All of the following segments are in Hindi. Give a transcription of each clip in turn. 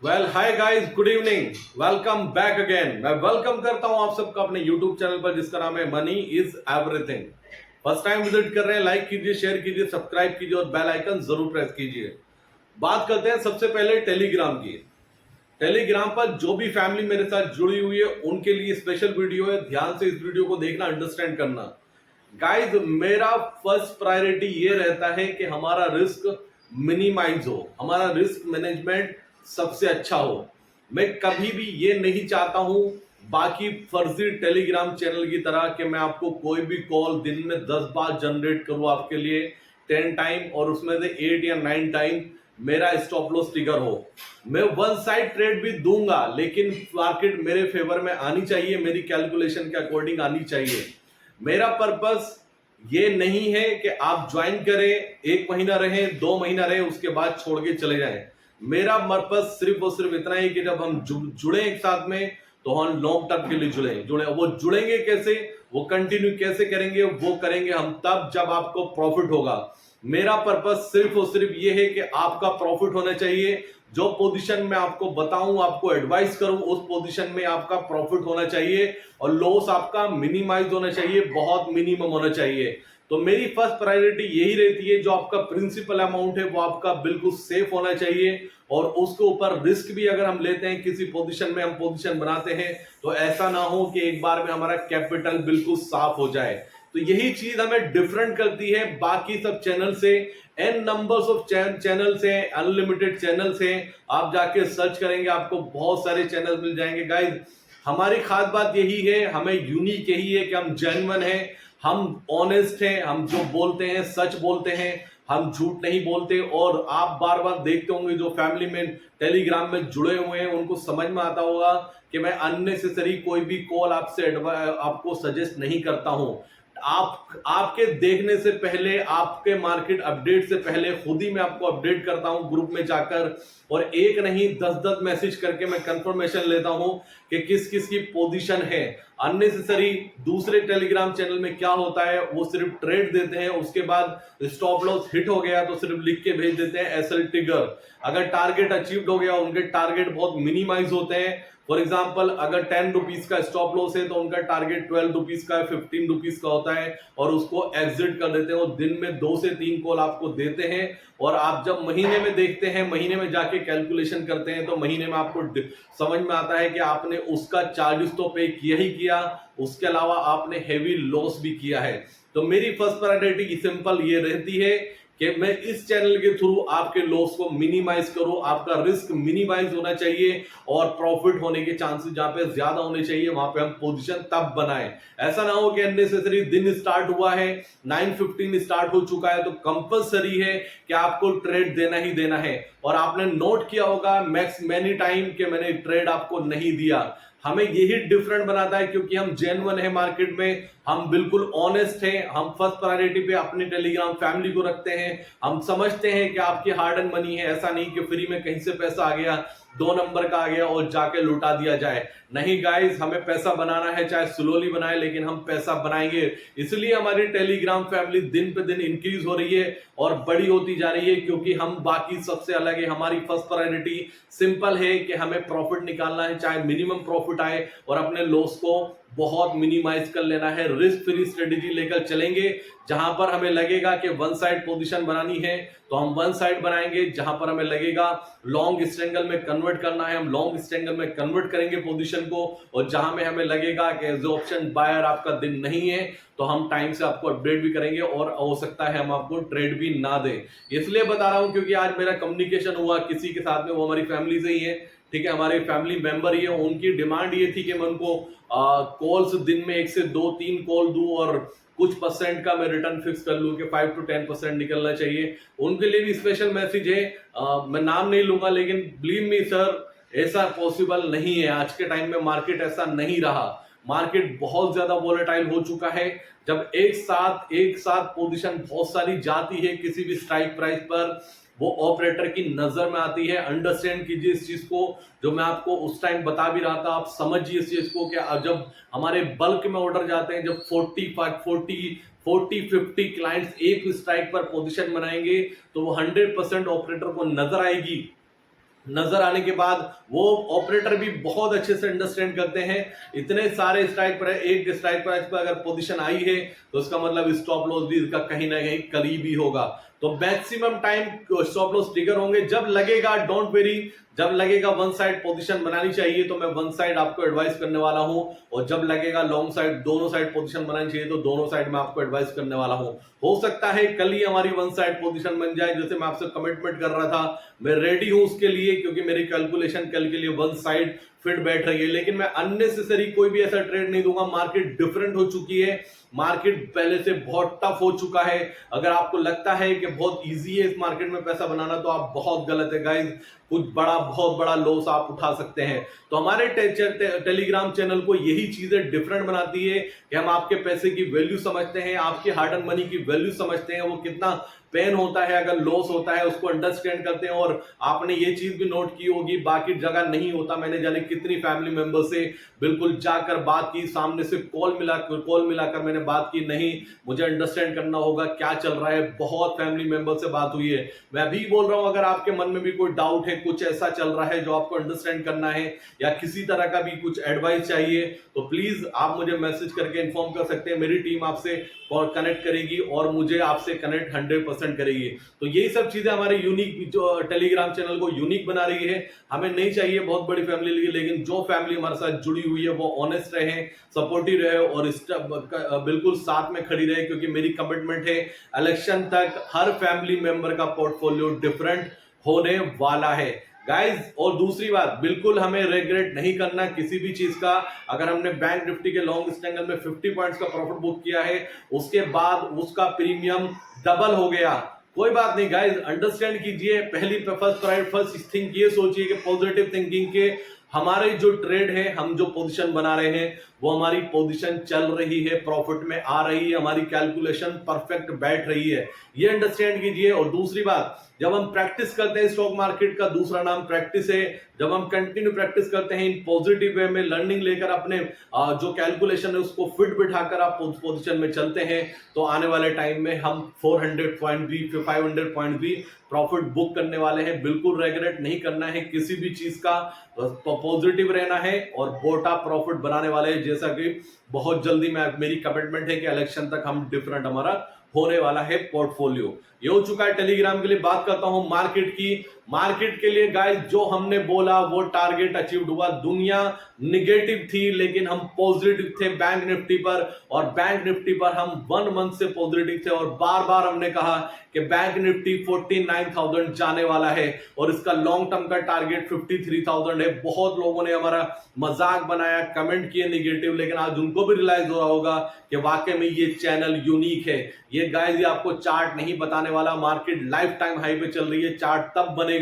Well hi guys, good evening. Welcome back again. मैं वेलकम करता हूं आप सबका अपने यूट्यूब चैनल पर जिसका नाम है money is everything. First time visit कर रहे हैं, लाइक कीजिए, शेयर कीजिए, सब्सक्राइब कीजिए और बेल आइकन जरूर प्रेस कीजिए। बात करते हैं सबसे पहले टेलीग्राम की। टेलीग्राम पर जो भी फैमिली मेरे साथ जुड़ी हुई है उनके लिए स्पेशल वीडियो है। ध्यान से इस वीडियो को देखना, अंडरस्टैंड करना। गाइस, मेरा फर्स्ट प्रायोरिटी ये रहता है कि हमारा रिस्क मिनिमाइज हो, हमारा रिस्क मैनेजमेंट सबसे अच्छा हो। मैं कभी भी ये नहीं चाहता हूं बाकी फर्जी टेलीग्राम चैनल की तरह कि मैं आपको कोई भी कॉल दिन में 10 बार जनरेट करूं आपके लिए 10 टाइम, और उसमें से 8 या 9 टाइम मेरा स्टॉप लॉस ट्रिगर हो। मैं वन साइड ट्रेड भी दूंगा, लेकिन मार्केट मेरे फेवर में आनी चाहिए, मेरी कैलकुलेशन के अकॉर्डिंग आनी चाहिए। मेरा पर्पस ये नहीं है कि आप ज्वाइन करें, 1 महीना रहें, 2 महीना रहें, उसके बाद छोड़ के चले जाएं। मेरा पर्पस सिर्फ और सिर्फ इतना ही कि जब हम जुड़े एक साथ में तो हम लॉन्ग टर्म के लिए जुड़े। वो जुड़ेंगे कैसे, वो कंटिन्यू कैसे करेंगे, वो करेंगे हम तब जब आपको प्रॉफिट होगा। मेरा पर्पस सिर्फ और सिर्फ ये है कि आपका प्रॉफिट होना चाहिए। जो पोजीशन में आपको बताऊं, आपको एडवाइस करूं, उस पोजीशन में आपका प्रॉफिट होना चाहिए और लॉस आपका मिनिमाइज होना चाहिए, बहुत मिनिमम होना चाहिए। तो मेरी फर्स्ट प्रायोरिटी यही रहती है, जो आपका प्रिंसिपल अमाउंट है वो आपका बिल्कुल सेफ होना चाहिए। और उसके ऊपर रिस्क भी अगर हम लेते हैं, किसी पोजीशन में हम पोजीशन बनाते हैं, तो ऐसा ना हो कि एक बार में हमारा कैपिटल बिल्कुल साफ हो जाए। तो यही चीज हमें डिफरेंट करती है बाकी सब चैनल से। एन नंबर्स ऑफ चैनल्स हैं, अनलिमिटेड चैनल्स हैं। आप जाके सर्च करेंगे, आपको बहुत सारे चैनल मिल जाएंगे। गाइस, हमारी खास बात यही है, हमें यूनिक यही है कि हम जेन्युइन हैं, हम ऑनेस्ट हैं, हम जो बोलते हैं सच बोलते हैं, हम झूठ नहीं बोलते। और आप बार बार देखते होंगे जो फैमिली में टेलीग्राम में जुड़े हुए हैं उनको समझ में आता होगा कि मैं अननेसेसरी कोई भी कॉल आपसे आपको सजेस्ट नहीं करता हूं। आपके देखने से पहले, आपके मार्केट अपडेट से पहले खुद ही मैं आपको अपडेट करता हूं ग्रुप में जाकर, और एक नहीं 10-10 मैसेज करके मैं कंफर्मेशन लेता हूं कि किस किस की पोजीशन है। अननेसेसरी दूसरे टेलीग्राम चैनल में क्या होता है, वो सिर्फ ट्रेड देते हैं, उसके बाद स्टॉप लॉस हिट हो गया तो सिर्फ लिख के भेज देते हैं एसएल ट्रिगर। अगर टारगेट अचीव्ड हो गया, उनके टारगेट बहुत मिनिमाइज होते हैं। फॉर एग्जाम्पल, अगर 10 रुपीज का स्टॉप लॉस है तो उनका टारगेट 12 रुपीज का है, 15 रुपीज का होता है, और उसको एग्जिट कर देते हैं। और दिन में 2 से 3 कॉल आपको देते हैं। और आप जब महीने में देखते हैं, महीने में जाके कैलकुलेशन करते हैं, तो महीने में आपको समझ में आता है कि आपने उसका चार्जेस तो पे किया ही किया, उसके अलावा आपने हेवी लॉस भी किया है। तो मेरी फर्स्ट प्रायोरिटी सिंपल ये रहती है कि मैं इस चैनल के थ्रू आपके लॉस को मिनिमाइज करूं, आपका रिस्क मिनिमाइज होना चाहिए और प्रॉफिट होने के चांसेस जहां पे ज्यादा होने चाहिए वहां पे हम पोजीशन तब बनाएं। ऐसा ना हो कि अननेसेसरी दिन स्टार्ट हुआ है, 9:15 स्टार्ट हो चुका है, तो कंपलसरी है कि आपको ट्रेड देना ही देना है। और आपने नोट किया होगा मैक्स मैनी टाइम कि मैंने ट्रेड आपको नहीं दिया। हमें यही डिफरेंट बनाता है क्योंकि हम जेन्युइन है मार्केट में, हम बिल्कुल ऑनेस्ट हैं। हम फर्स्ट प्रायोरिटी पे अपनी टेलीग्राम फैमिली को रखते हैं। हम समझते हैं कि आपकी हार्ड एंड मनी है, ऐसा नहीं कि फ्री में कहीं से पैसा आ गया, 2 नंबर का आ गया और जाके लुटा दिया जाए। नहीं गाइस, हमें पैसा बनाना है, चाहे स्लोली बनाए, लेकिन हम पैसा बनाएंगे। इसलिए हमारी टेलीग्राम फैमिली दिन पे दिन इंक्रीज हो रही है और बड़ी होती जा रही है, क्योंकि हम बाकी सबसे अलग है। हमारी फर्स्ट प्रायोरिटी सिंपल है कि हमें प्रॉफिट निकालना है, चाहे मिनिमम प्रॉफिट आए, और अपने लॉस को बहुत मिनिमाइज कर लेना है। रिस्क फ्री स्ट्रेटेजी लेकर चलेंगे। जहां पर हमें लगेगा कि वन साइड पोजीशन बनानी है तो हम वन साइड बनाएंगे, जहां पर हमें लगेगा लॉन्ग स्ट्रेंगल में कन्वर्ट करना है हम लॉन्ग स्ट्रेंगल में कन्वर्ट करेंगे पोजीशन को, और जहां में हमें लगेगा कि एज ऑप्शन बायर आपका दिन नहीं है तो हम टाइम से आपको अपडेट भी करेंगे, और हो सकता है हम आपको ट्रेड भी ना दें। इसलिए बता रहा हूं क्योंकि आज मेरा कम्युनिकेशन हुआ किसी के साथ में, वो हमारी फैमिली से ही है, ठीक है, हमारे फैमिली मेंबर ही है। उनकी डिमांड ये थी कि मैं उनको कॉल्स दिन में 1 से 2-3 कॉल दूं और कुछ परसेंट का मैं रिटर्न फिक्स कर लूं कि 5 to 10% निकलना चाहिए। उनके लिए भी स्पेशल मैसेज है। मैं नाम नहीं लूंगा, लेकिन बिलीव मी सर, ऐसा पॉसिबल नहीं है। आज के टाइम में मार्केट ऐसा नहीं रहा। मार्केट बहुत ज्यादा वोलेटाइल हो चुका है। जब एक साथ पोजीशन बहुत सारी जाती है किसी भी स्ट्राइक प्राइस पर, वो ऑपरेटर की नजर में आती है। अंडरस्टैंड कीजिए इस चीज को, जो मैं आपको उस टाइम बता भी रहा था, आप समझिए इस चीज को कि जब हमारे बल्क में ऑर्डर जाते हैं, जब 40-50 क्लाइंट्स एक स्ट्राइक पर पोजीशन बनाएंगे, तो वो 100% ऑपरेटर को नजर आएगी नजर आने के बाद वो ऑपरेटर भी बहुत अच्छे से अंडरस्टैंड करते हैं। इतने सारे स्ट्राइक पर एक स्ट्राइक प्राइस पर अगर पोजीशन आई है तो उसका मतलब स्टॉप लॉस भी इसका कहीं ना कहीं करीब ही होगा। तो maximum time stop loss trigger होंगे जब लगेगा, डोंट वेरी, जब लगेगा वन साइड पोजीशन बनानी चाहिए तो मैं वन साइड आपको एडवाइस करने वाला हूं, और जब लगेगा लॉन्ग साइड, दोनों साइड पोजीशन बनानी चाहिए तो दोनों साइड में आपको एडवाइस करने वाला हूं। हो सकता है कल ही हमारी वन साइड पोजीशन बन जाए, जैसे मैं आपसे कमिटमेंट कर रहा था, मैं रेडी हूं उसके लिए, क्योंकि मेरी कैलकुलेशन कल के लिए वन साइड फिट बैठ रही है। लेकिन मैं अननेसेसरी कोई भी ऐसा ट्रेड नहीं दूंगा। मार्केट डिफरेंट हो चुकी है, मार्केट पहले से बहुत टफ हो चुका है। अगर आपको लगता है कि बहुत इजी है इस मार्केट में पैसा बनाना तो आप बहुत गलत है गाइस। कुछ बड़ा, बहुत बड़ा लॉस आप उठा सकते हैं। तो हमारे टेलीग्राम चैनल को यही चीजें डिफरेंट बनाती है कि हम आपके पैसे की वैल्यू समझते हैं, आपके हार्ड एंड मनी की वैल्यू समझते हैं, वो कितना पेन होता है अगर लॉस होता है उसको अंडरस्टैंड करते हैं। और आपने ये चीज भी नोट की होगी, बाकी जगह नहीं होता। मैंने जाने कितनी फैमिली मेंबर से बिल्कुल जाकर बात की, सामने से कॉल मिलाकर मैंने बात की, नहीं मुझे अंडरस्टैंड करना होगा क्या चल रहा है। बहुत फैमिली मेंबर से बात हुई है। मैं अभी बोल रहा हूं, अगर आपके मन में भी कोई डाउट है, कुछ ऐसा चल रहा है जो आपको अंडरस्टैंड करना है, या किसी तरह का भी कुछ एडवाइस चाहिए, तो प्लीज आप मुझे मैसेज करके इन्फॉर्म कर सकते हैं। मेरी टीम आपसे कनेक्ट करेगी और मुझे आपसे कनेक्ट 100% करेगी। तो यही सब चीजें हमारे यूनिक, जो टेलीग्राम चैनल को यूनिक बना रही है। हमें नहीं चाहिए बहुत बड़ी फैमिली, लेकिन जो फैमिली हमारे साथ जुड़ी हुई है वो ऑनेस्ट रहे, सपोर्टिव रहे और बिल्कुल साथ में खड़ी रहे, क्योंकि मेरी कमिटमेंट है इलेक्शन तक हर फैमिली मेंबर का पोर्टफोलियो डिफरेंट होने वाला है गाइज। और दूसरी बात, बिल्कुल हमें रिग्रेट नहीं करना किसी भी चीज का। अगर हमने बैंक निफ्टी के लॉन्ग स्टैंगल में 50 पॉइंट्स का प्रॉफिट बुक किया है, उसके बाद उसका प्रीमियम डबल हो गया, कोई बात नहीं गाइज, अंडरस्टैंड कीजिए। फर्स्ट थिंक ये सोचिए कि पॉजिटिव थिंकिंग के हमारे जो ट्रेड है, हम जो पोजीशन बना रहे हैं, वो हमारी पोजीशन चल रही है, प्रॉफिट में आ रही है, हमारी कैलकुलेशन परफेक्ट बैठ रही है, ये अंडरस्टैंड कीजिए। और दूसरी बात, जब हम प्रैक्टिस करते हैं, स्टॉक मार्केट का दूसरा नाम प्रैक्टिस है, जब हम कंटिन्यू प्रैक्टिस करते हैं इन पॉजिटिव वे में, लर्निंग लेकर अपने जो कैलकुलेशन है उसको फिट बिठाकर आप पोजीशन में चलते हैं, तो आने वाले टाइम में हम 400 पॉइंट भी, 500 पॉइंट भी प्रॉफिट बुक करने वाले हैं। बिल्कुल रेगुलेट नहीं करना है किसी भी चीज का, पॉजिटिव रहना है और बोटा प्रॉफिट बनाने वाले हैं। जैसा कि बहुत जल्दी मेरी कमिटमेंट है कि इलेक्शन तक हम डिफरेंट हमारा होने वाला है पोर्टफोलियो। ये हो चुका है टेलीग्राम के लिए। बात करता हूं मार्केट की। मार्केट के लिए गाइस जो हमने बोला वो टारगेट अचीव्ड हुआ। दुनिया निगेटिव थी लेकिन हम पॉजिटिव थे बैंक निफ्टी पर, और बैंक निफ्टी पर हम 1 मंथ से पॉजिटिव थे, और बार बार हमने कहा कि बैंक निफ्टी 49,000 जाने वाला है और इसका लॉन्ग टर्म का टारगेट 53,000 है। बहुत लोगों ने हमारा मजाक बनाया, कमेंट किए निगेटिव, लेकिन आज उनको भी रियलाइज हो रहा होगा कि वाकई में ये चैनल यूनिक है। ये गाइस ये आपको चार्ट नहीं बताने वाला, मार्केट लाइफ टाइम हाई पे चल रही है। चार्ट तब बनेगा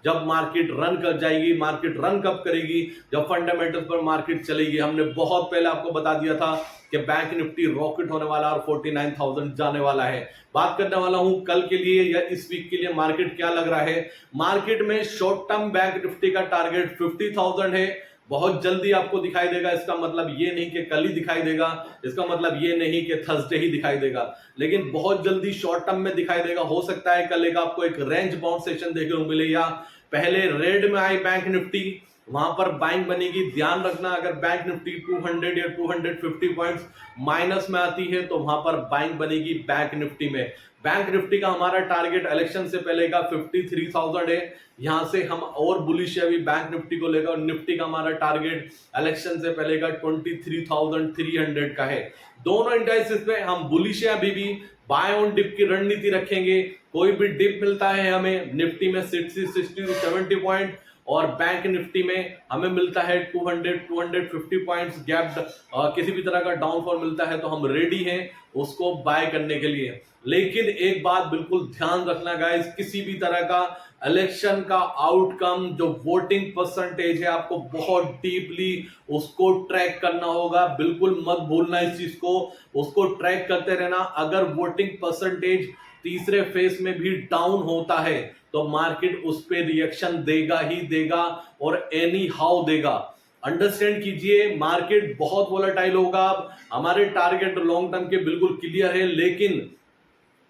जब मार्केट रन कर जाएगी। मार्केट रन कब करेगी? जब फंडामेंटल पर मार्केट चलेगी। हमने बहुत पहले आपको बता दिया था कि बैंक निफ्टी रॉकेट होने वाला और 49,000 जाने वाला है। बात करने वाला हूं कल के लिए या इस वीक के लिए मार्केट क्या लग रहा है। मार्केट में शॉर्ट टर्म बैंक निफ्टी का टारगेट 50,000 है, बहुत जल्दी आपको दिखाई देगा। इसका मतलब ये नहीं कि कल ही दिखाई देगा, इसका मतलब ये नहीं कि थर्सडे ही दिखाई देगा, लेकिन बहुत जल्दी शॉर्ट टर्म में दिखाई देगा। हो सकता है कल एक आपको एक रेंज बाउंड सेशन देखने को मिले, या पहले रेड में आई बैंक निफ्टी, वहां पर बाइंग बनेगी। ध्यान रखना, अगर बैंक निफ्टी 200 या 250 पॉइंट्स माइनस में आती है तो वहां पर बाइंग बनेगी बैंक निफ्टी में। बैंक निफ्टी का हमारा टारगेट इलेक्शन से पहले का 53,000 है। यहां से हम और बुलिश है अभी बैंक निफ्टी को लेकर, और निफ्टी का हमारा टारगेट इलेक्शन से पहले का 23,300 का है। दोनों इंडाइसेस पे हम बुलिश है अभी भी, बाय ऑन डिप की रणनीति रखेंगे। कोई भी डिप मिलता है हमें निफ्टी में 60 to 70 पॉइंट, और बैंक निफ्टी में हमें मिलता है 250 पॉइंट्स गैप, किसी भी तरह का डाउनफॉल मिलता है तो हम रेडी हैं उसको बाय करने के लिए। लेकिन एक बात बिल्कुल ध्यान रखना गाइस, किसी भी तरह का इलेक्शन का आउटकम, जो वोटिंग परसेंटेज है, आपको बहुत डीपली उसको ट्रैक करना होगा। बिल्कुल मत भूलना इस चीज को, उसको ट्रैक करते रहना। अगर वोटिंग परसेंटेज तीसरे फेज में भी डाउन होता है तो मार्केट उस पर रिएक्शन देगा ही देगा, और एनी हाउ देगा। अंडरस्टैंड कीजिए, मार्केट बहुत वोलेटाइल होगा। हमारे टारगेट लॉन्ग टर्म के बिल्कुल क्लियर है, लेकिन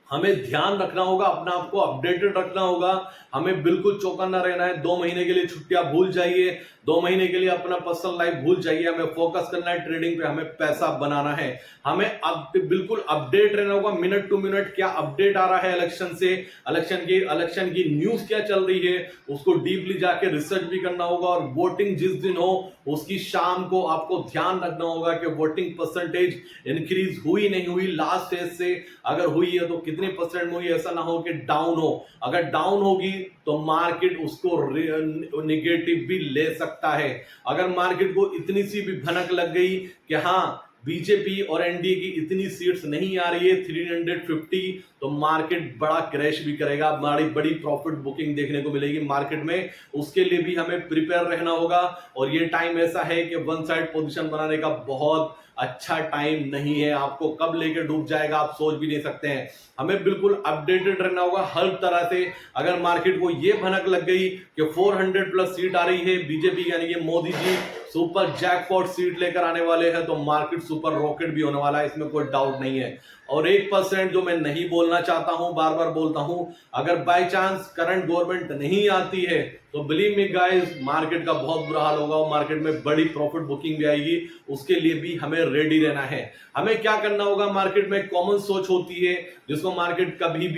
हमें ध्यान रखना होगा, अपना आपको अपडेटेड रखना होगा, हमें बिल्कुल चौकन्ना रहना है। 2 महीने के लिए छुट्टियां भूल जाइए, 2 महीने के लिए अपना पर्सनल लाइफ भूल जाइए, हमें फोकस करना है ट्रेडिंग पे, हमें पैसा बनाना है। हमें अब बिल्कुल अपडेट रहना होगा, मिनट टू मिनट क्या अपडेट आ रहा है इलेक्शन से, इलेक्शन की न्यूज क्या चल रही है, उसको डीपली जाके रिसर्च भी करना होगा। और वोटिंग जिस दिन हो उसकी शाम को आपको ध्यान रखना होगा कि वोटिंग परसेंटेज इंक्रीज हुई नहीं हुई लास्ट फेज से, अगर हुई है तो कितने परसेंट हुई, ऐसा ना हो कि डाउन हो। अगर डाउन होगी तो मार्केट उसको निगेटिव भी ले सकता है। अगर मार्केट को इतनी सी भी भनक लग गई कि हाँ बीजेपी और एनडीए की इतनी सीट्स नहीं आ रही है 350, तो मार्केट बड़ा क्रैश भी करेगा, बड़ी प्रॉफिट बुकिंग देखने को मिलेगी मार्केट में। उसके लिए भी हमें प्रिपेयर रहना होगा। और ये टाइम ऐसा है कि वन साइड पोजीशन बनाने का बहुत अच्छा टाइम नहीं है, आपको कब लेके डूब जाएगा आप सोच भी नहीं सकते हैं। हमें बिल्कुल अपडेटेड रहना होगा हर तरह से। अगर मार्केट को ये भनक लग गई कि 400 प्लस सीट आ रही है बीजेपी, यानी कि Modi ji super jackpot seat लेकर आने वाले हैं, तो मार्केट सुपर रॉकेट भी होने वाला है, इसमें कोई डाउट नहीं है। और 1% जो मैं नहीं बोलना चाहता हूं, बार बार बोलता हूं, अगर बाय चांस करंट गवर्नमेंट नहीं आती है तो बिलीव मी गाइस मार्केट का बहुत बुरा हाल होगा और मार्केट में बड़ी प्रॉफिट बुकिंग भी आएगी। उसके लिए भी हमें रेडी रहना है। हमें क्या करना होगा, मार्केट में कॉमन सोच होती है जिसको मार्केट कभी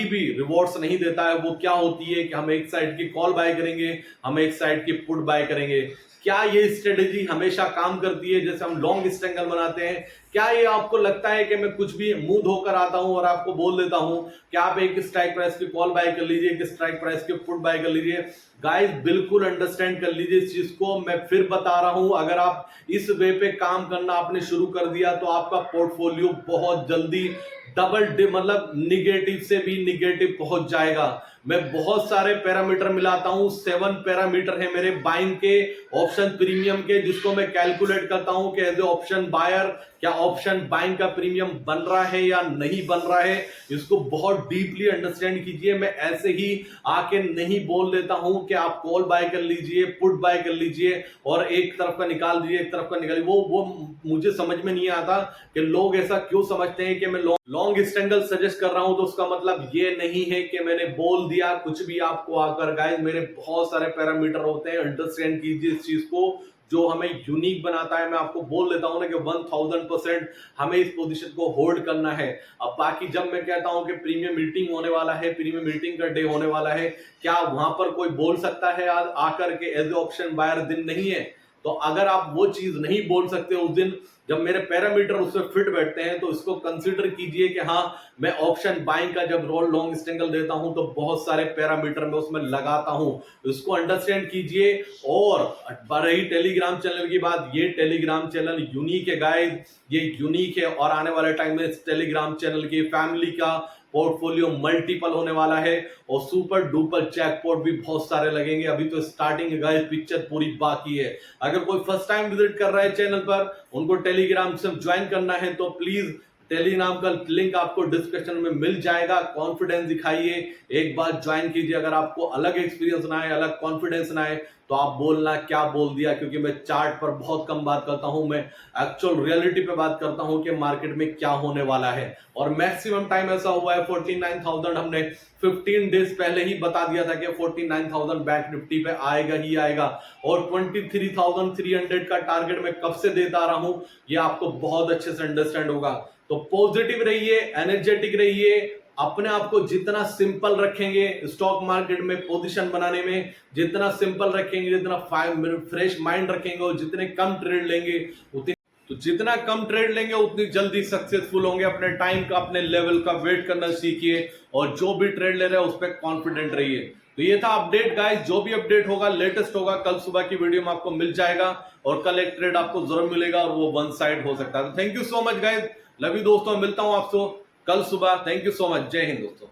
भी रिवॉर्ड्स नहीं देता है। वो क्या होती है कि हम एक साइड की कॉल बाय करेंगे, हम एक साइड की पुट बाय करेंगे। क्या ये स्ट्रेटेजी हमेशा काम करती है? जैसे हम लॉन्ग स्ट्रैंगल बनाते हैं, क्या ये आपको लगता है कि मैं कुछ भी मुंह धोकर आता हूं और आपको बोल देता हूं कि आप एक स्ट्राइक प्राइस की कॉल बाय कर लीजिए, एक स्ट्राइक प्राइस की पुट बाय कर लीजिए? गाइस बिल्कुल अंडरस्टैंड कर लीजिए इस चीज को। मैं फिर बता रहा हूं, अगर आप इस वे पे काम करना आपने शुरू कर दिया तो आपका पोर्टफोलियो बहुत जल्दी मतलब निगेटिव से भी निगेटिव पहुंच जाएगा। मैं बहुत सारे पैरामीटर मिलाता हूं, 7 पैरामीटर है मेरे बाइंग के, ऑप्शन प्रीमियम के, जिसको मैं कैलकुलेट करता हूं कि एज ए ऑप्शन बायर क्या ऑप्शन बाइंग का प्रीमियम बन रहा है या नहीं बन रहा है। इसको बहुत डीपली अंडरस्टैंड कीजिए। मैं ऐसे ही आके नहीं बोल देता हूं कि आप कॉल बाय कर लीजिए, पुट बाय कर लीजिए और एक तरफ का निकाल दीजिए, एक तरफ का निकालिए। वो मुझे समझ में नहीं आता कि लोग ऐसा क्यों समझते हैं कि मैं लॉन्ग स्ट्रैंगल सजेस्ट कर रहा हूं तो उसका मतलब ये नहीं है कि मैंने बोल दिया कुछ भी आपको आकर। गाइस मेरे बहुत सारे पैरामीटर होते हैं, अंडरस्टैंड कीजिए इस चीज को, जो हमें यूनिक बनाता है। मैं आपको बोल देता हूं ना कि 1000% हमें इस पोजीशन को होल्ड करना है। अब बाकी जब मैं कहता हूं कि प्रीमियम मीटिंग होने वाला है, प्रीमियम मीटिंग का डे होने वाला है, क्या वहां पर कोई बोल सकता है आज आकर के एज ए ऑप्शन बायर दिन नहीं है? तो अगर आप वो चीज नहीं बोल सकते उस दिन जब मेरे पैरामीटर उसमें फिट बैठते हैं, तो इसको कंसीडर कीजिए कि हाँ मैं ऑप्शन बाइंग का जब रोल लॉन्ग स्ट्रैंगल देता हूं तो बहुत सारे पैरामीटर मैं उसमें लगाता हूं। इसको अंडरस्टैंड कीजिए। और रही टेलीग्राम चैनल की बात, ये टेलीग्राम चैनल यूनिक है गाइस, ये यूनिक है और आने वाले टाइम में इस टेलीग्राम चैनल की फैमिली का पोर्टफोलियो मल्टीपल होने वाला है और सुपर डुपर जैकपॉट भी बहुत सारे लगेंगे। अभी तो स्टार्टिंग गाइस, पिक्चर पूरी बाकी है। अगर कोई फर्स्ट टाइम विजिट कर रहा है चैनल पर, उनको टेलीग्राम से ज्वाइन करना है तो प्लीज टेलीग्राम का लिंक आपको डिस्क्रिप्शन में मिल जाएगा। कॉन्फिडेंस दिखाइए, एक बार ज्वाइन कीजिए। अगर आपको अलग एक्सपीरियंस ना है, अलग कॉन्फिडेंस ना है, तो आप बोलना क्या बोल दिया, क्योंकि मैं चार्ट पर बहुत कम बात करता हूं, मैं एक्चुअल रियलिटी पे बात करता हूं कि मार्केट में क्या होने वाला है। और मैक्सिमम टाइम ऐसा हुआ है 49,000 हमने 15 डेज पहले ही बता दिया था कि 49,000 बैंक निफ्टी पे आएगा ही आएगा। और 23,300 का टारगेट मैं कब से देता रहा हूं, ये आपको बहुत अच्छे से अंडरस्टैंड होगा। तो पॉजिटिव रहिए, एनर्जेटिक रहिए, अपने आप को जितना सिंपल रखेंगे स्टॉक मार्केट में पोजीशन बनाने में, जितना सिंपल रखेंगे, जितना फ्रेश माइंड रखेंगे और जितने कम ट्रेड लेंगे जितना कम ट्रेड लेंगे उतनी जल्दी सक्सेसफुल होंगे। अपने टाइम का, अपने लेवल का वेट करना सीखिए और जो भी ट्रेड ले रहे हैं उस पर कॉन्फिडेंट रहिए। तो ये था अपडेट गाइस। जो भी अपडेट होगा, लेटेस्ट होगा, कल सुबह की वीडियो में आपको मिल जाएगा और कल एक ट्रेड आपको जरूर मिलेगा और वो वन साइड हो सकता है। तो thank you so much guys, love you दोस्तों, मिलता हूं आपसे कल सुबह। थैंक यू सो मच, जय हिंद दोस्तों।